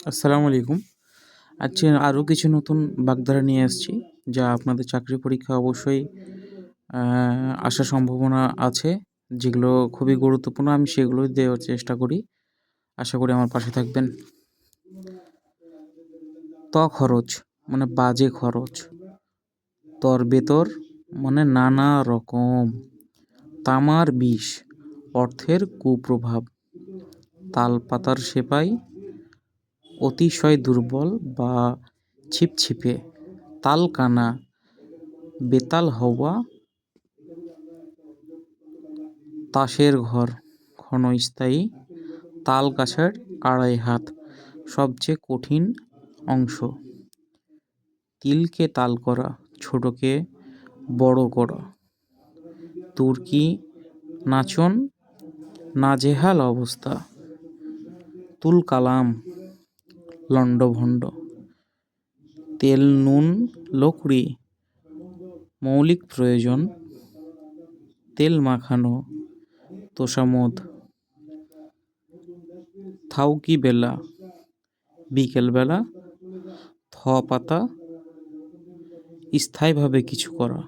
আসসালামু আলাইকুম। আজকে আরও কিছু নতুন বাগধারা নিয়ে আসছি, যা আপনাদের চাকরি পরীক্ষা অবশ্যই আ আসার সম্ভাবনা আছে। যেগুলো খুবই গুরুত্বপূর্ণ, আমি সেগুলোই দেওয়ার চেষ্টা করি। আশা করি আমার পাশে থাকবেন। খরচ মানে বাজে খরচ। তরবেতর মানে নানা রকম। তামার বিষ, অর্থের কুপ্রভাব। তালপাতার সেপাই, অতিশয় দুর্বল বা ছিপছিপে। তালকানা, বেতাল হওয়া। তাসের ঘর, ক্ষণস্থায়ী। তাল গাছের আড়াই হাত, সবচেয়ে কঠিন অংশ। তিলকে তাল করা, ছোটকে বড় করা। তুর্কি নাচন, নাজেহাল অবস্থা। তুল কালাম, লণ্ডভণ্ড। তেল নুন লকড়ি, মৌলিক প্রয়োজন। তেল মাখানো, তোষামোদ। থাউকি বেলা, বিকেলবেলা। থ পাতা, স্থায়ীভাবে কিছু করা।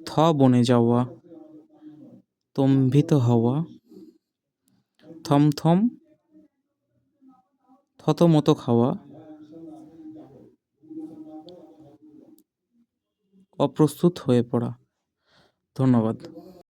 থ বনে যাওয়া, স্তম্ভিত হওয়া। থমথম, থতমত খাওয়া। অপ্রস্তুত হয়ে পড়া। ধন্যবাদ।